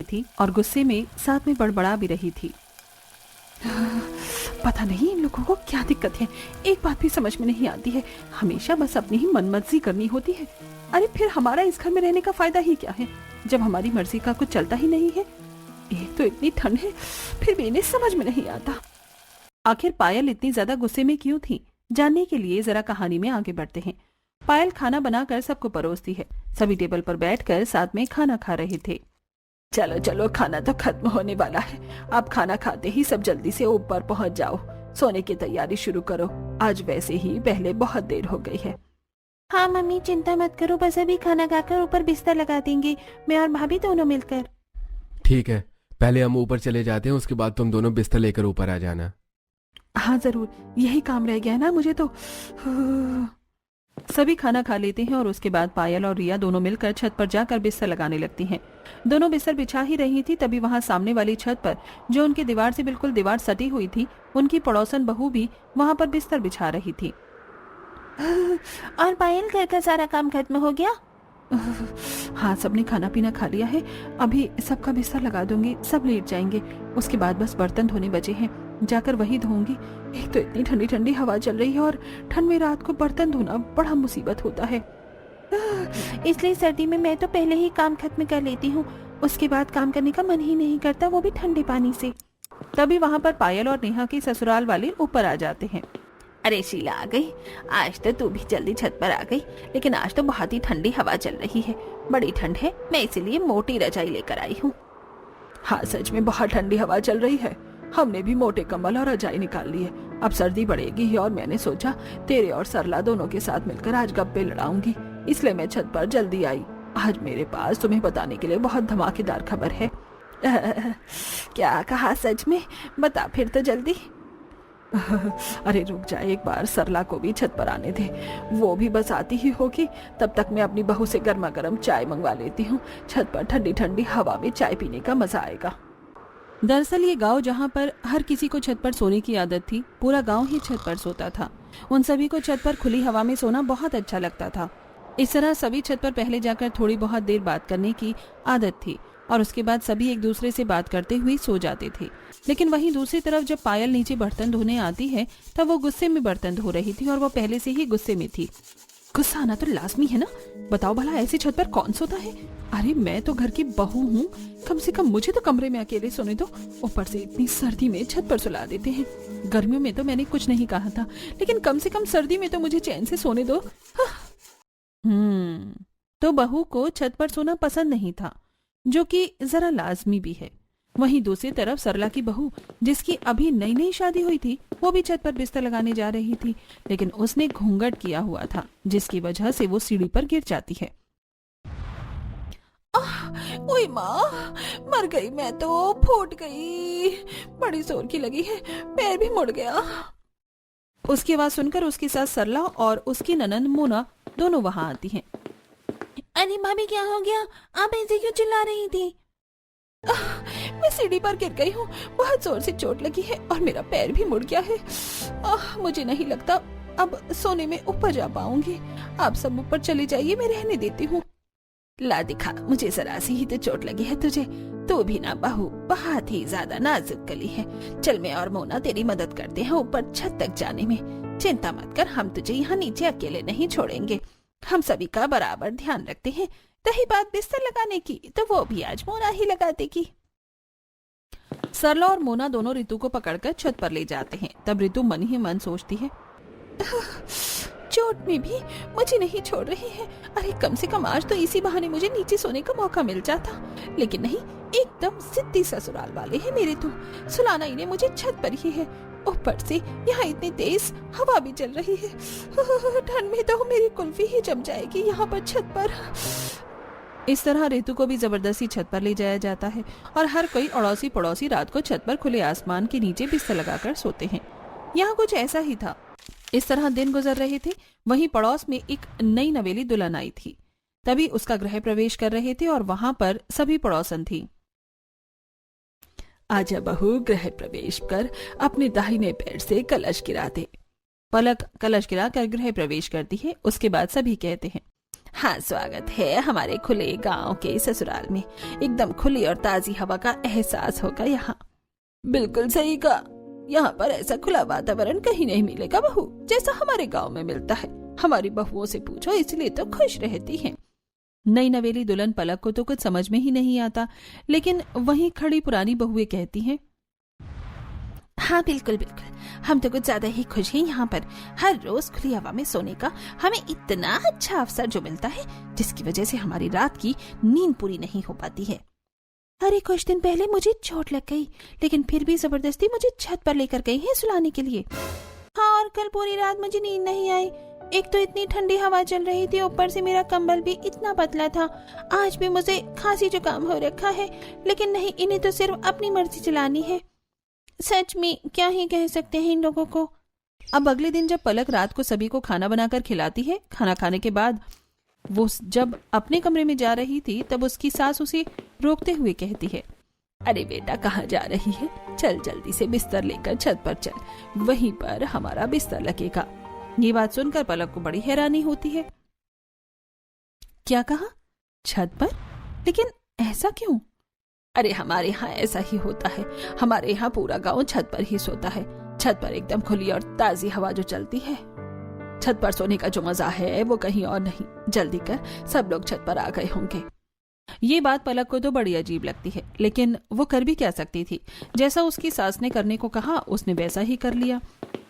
थी और गुस्से में साथ में बड़बड़ा भी रही थी। पता नहीं इन लोगों को क्या दिक्कत है, एक बात भी समझ में नहीं आती है, हमेशा बस अपनी ही मनमर्जी करनी होती है। अरे फिर हमारा इस घर में रहने का फायदा ही क्या है जब हमारी मर्जी का कुछ चलता ही नहीं है। एक तो इतनी ठंड है, फिर भी इन्हें समझ में नहीं आता। आखिर पायल इतनी ज्यादा गुस्से में क्यों थी, जानने के लिए जरा कहानी में आगे बढ़ते हैं। पायल खाना बनाकर सबको परोसती है। सभी टेबल पर बैठकर साथ में खाना खा रहे थे। चलो चलो, खाना तो खत्म होने वाला है, अब खाना खाते ही सब जल्दी से ऊपर पहुंच जाओ, सोने की तैयारी शुरू करो, आज वैसे ही पहले बहुत देर हो गई है। हाँ मम्मी चिंता मत करो, बस अभी खाना खाकर ऊपर बिस्तर लगा देंगे, मैं और भाभी दोनों मिलकर। ठीक है, पहले हम ऊपर चले जाते हैं, उसके बाद तुम दोनों बिस्तर लेकर ऊपर आ जाना। हाँ जरूर, यही काम रह गया है ना मुझे तो। सभी खाना खा लेते हैं और उसके बाद पायल और रिया दोनों मिलकर छत पर जाकर बिस्तर लगाने लगती हैं। दोनों बिस्तर बिछा ही रही थी, तभी वहां सामने वाली छत पर, जो उनकी दीवार से बिल्कुल दीवार सटी हुई थी, उनकी पड़ोसन बहू भी वहां पर बिस्तर बिछा रही थी। और पायल, घर का सारा काम खत्म हो गया? हाँ, सबने खाना पीना खा लिया है, अभी सबका बिस्तर लगा दूंगी, सब लेट जाएंगे, उसके बाद बस बर्तन धोने बचे हैं, जाकर वही धोऊंगी। एक तो इतनी ठंडी ठंडी हवा चल रही है और ठंड में रात को बर्तन धोना बड़ा मुसीबत होता है। इसलिए सर्दी में मैं तो पहले ही काम खत्म कर लेती हूँ, उसके बाद काम करने का मन ही नहीं करता, वो भी ठंडे पानी से। तभी वहाँ पर पायल और नेहा के ससुराल वाले ऊपर आ जाते हैं। अरे शीला आ गई, आज तो तू भी जल्दी छत पर आ गई, लेकिन आज तो बहुत ही ठंडी हवा चल रही है, बड़ी ठंड है, मैं इसीलिए मोटी रजाई लेकर आई हूँ। हाँ सच में बहुत ठंडी हवा चल रही है, हमने भी मोटे कंबल और रजाई निकाल ली है, अब सर्दी बढ़ेगी और मैंने सोचा तेरे और सरला दोनों के साथ मिलकर आज गप्पे लड़ाऊंगी, इसलिए मैं छत पर जल्दी आई। आज मेरे पास तुम्हें बताने के लिए बहुत धमाकेदार खबर है। क्या कहा, सच में? बता फिर तो जल्दी। अरे रुक जा, एक बार सरला को भी छत पर आने दे, वो भी बस आती ही होगी, तब तक मैं अपनी बहू से गर्मा गर्म चाय मंगवा लेती हूँ, छत पर ठंडी ठंडी हवा में चाय पीने का मजा आएगा। दरअसल ये गांव जहाँ पर हर किसी को छत पर सोने की आदत थी, पूरा गांव ही छत पर सोता था। उन सभी को छत पर खुली हवा में सोना बहुत अच्छा लगता था। इस तरह सभी छत पर पहले जाकर थोड़ी बहुत देर बात करने की आदत थी और उसके बाद सभी एक दूसरे से बात करते हुए सो जाते थे। लेकिन वहीं दूसरी तरफ जब पायल नीचे बर्तन धोने आती है, तब वो गुस्से में बर्तन धो रही थी और वो पहले से ही गुस्से में थी। गुस्सा आना तो लाजमी है ना, बताओ भला ऐसी छत पर कौन सोता है। अरे मैं तो घर की बहू हूँ, कम से कम मुझे तो कमरे में अकेले सोने दो, ऊपर से इतनी सर्दी में छत पर सुला देते हैं। गर्मियों में तो मैंने कुछ नहीं कहा था, लेकिन कम से कम सर्दी में तो मुझे चैन से सोने दो। तो बहू को छत पर सोना पसंद नहीं था, जो कि जरा लाजमी भी है। वहीं दूसरी तरफ सरला की बहू, जिसकी अभी नई नई शादी हुई थी, वो भी छत पर बिस्तर लगाने जा रही थी, लेकिन उसने घूंघट किया हुआ था, जिसकी वजह से वो सीढ़ी पर गिर जाती है। ओए माँ, मर गई मैं तो, फूट गई, बड़ी जोर की लगी है, पैर भी मुड़ गया। उसकी आवाज सुनकर उसकी सास सरला और उसकी ननंद मोना दोनों वहां आती हैं। अरे भाभी क्या हो गया, आप ऐसे क्यों चिल्ला रही थी? मैं सीढ़ी पर गिर गई हूँ, बहुत जोर से चोट लगी है और मेरा पैर भी मुड़ गया है। मुझे नहीं लगता अब सोने में ऊपर जा पाऊंगी, आप सब ऊपर चले जाइए, मैं रहने देती हूँ। ला दिखा, मुझे जरा सी ही तो चोट लगी है तुझे, तू भी ना बहू बहुत ही ज्यादा नाजुक कली है। चल मैं और मोना तेरी मदद करते हैं ऊपर छत तक जाने में, चिंता मत कर, हम तुझे यहाँ नीचे अकेले नहीं छोड़ेंगे, हम सभी का बराबर ध्यान रखते हैं। रही बात बिस्तर लगाने की, तो वो भी आज मोना ही लगा देगी। सरला और मोना दोनों रितु को पकड़कर छत पर ले जाते हैं। तब रितु मन ही मन सोचती है, चोट में भी मुझे नहीं छोड़ रही है, अरे कम से कम आज तो इसी बहाने मुझे नीचे सोने का मौका मिल जाता, लेकिन नहीं, एकदम जिद्दी ससुराल वाले हैं मेरे तो, सुलाना इन्हें मुझे छत पर ही है, ऊपर से यहाँ इतनी तेज हवा भी चल रही है, ठंड में तो मेरी कुल्फी ही जम जाएगी यहाँ पर छत पर। इस तरह रितु को भी जबरदस्ती छत पर ले जाया जाता है और हर कोई अड़ोसी पड़ोसी रात को छत पर खुले आसमान के नीचे बिस्तर लगाकर सोते हैं। यहाँ कुछ ऐसा ही था। इस तरह दिन गुजर रहे थे। वहीं पड़ोस में एक नई नवेली दुल्हन आई थी। तभी उसका गृह प्रवेश कर रहे थे और वहां पर सभी पड़ोसन थी। आजा बहू, गृह प्रवेश कर अपने दाहिने पैर से कलश गिरा दे। पलक कलश गिरा कर गृह प्रवेश करती है। उसके बाद सभी कहते हैं, हाँ, स्वागत है हमारे खुले गांव के ससुराल में। एकदम खुली और ताजी हवा का एहसास होगा यहाँ। बिल्कुल सही कहा, यहाँ पर ऐसा खुला वातावरण कहीं नहीं मिलेगा बहू, जैसा हमारे गांव में मिलता है। हमारी बहुओं से पूछो, इसलिए तो खुश रहती हैं। नई नवेली दुल्हन पलक को तो कुछ समझ में ही नहीं आता, लेकिन वहीं खड़ी पुरानी बहुएं कहती हैं, हाँ बिल्कुल बिल्कुल, हम तो कुछ ज्यादा ही खुश हैं। यहाँ पर हर रोज खुली हवा में सोने का हमें इतना अच्छा अवसर जो मिलता है, जिसकी वजह से हमारी रात की नींद पूरी नहीं हो पाती है। अरे कुछ दिन पहले मुझे चोट लग गई, लेकिन फिर भी जबरदस्ती मुझे छत पर लेकर गई है सुलाने के लिए। हाँ, और कल पूरी रात मुझे नींद नहीं आई। एक तो इतनी ठंडी हवा चल रही थी, ऊपर से मेरा कंबल भी इतना पतला था। आज भी मुझे खांसी जुकाम हो रखा है, लेकिन नहीं, इन्हें तो सिर्फ अपनी मर्जी चलानी है। सच में क्या ही कह सकते हैं इन लोगों को। अब अगले दिन जब पलक रात को सभी को खाना बनाकर खिलाती है, खाना खाने के बाद वो जब अपने कमरे में जा रही थी, तब उसकी सास उसे रोकते हुए कहती है, अरे बेटा, कहाँ जा रही है? चल जल्दी से बिस्तर लेकर छत पर चल, वहीं पर हमारा बिस्तर लगेगा। ये बात सुनकर पलक को बड़ी हैरानी होती है। क्या कहा? छत पर? लेकिन ऐसा क्यों? अरे हमारे यहाँ ऐसा ही होता है। हमारे यहाँ पूरा गांव छत पर ही सोता है। छत पर एकदम खुली और ताजी हवा जो चलती है, छत पर सोने का जो मजा है वो कहीं और नहीं। जल्दी कर, सब लोग छत पर आ गए होंगे। ये बात पलक को तो बड़ी अजीब लगती है, लेकिन वो कर भी क्या सकती थी। जैसा उसकी सास ने करने को कहा, उसने वैसा ही कर लिया।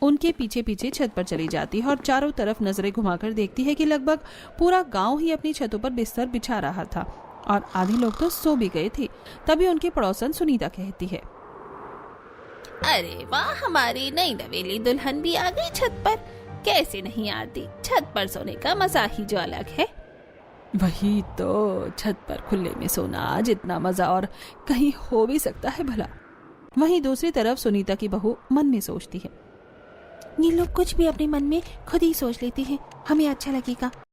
उनके पीछे पीछे छत पर चली जाती है और चारों तरफ नजरें घुमाकर देखती है कि लगभग पूरा गांव ही अपनी छतों पर बिस्तर बिछा रहा था और आधे लोग तो सो भी गए थे। तभी उनकी पड़ोसन सुनीता कहती है, अरे वाह, हमारी नई नवेली दुल्हन भी आ गई छत पर। कैसे नहीं आती, छत पर सोने का मजा ही जो अलग है। वही तो, छत पर खुले में सोना जितना मजा और कहीं हो भी सकता है भला। वहीं दूसरी तरफ सुनीता की बहू मन में सोचती है, ये लोग कुछ भी अपने मन में खुद ही सोच लेती हैं, हमें अच्छा लगेगा।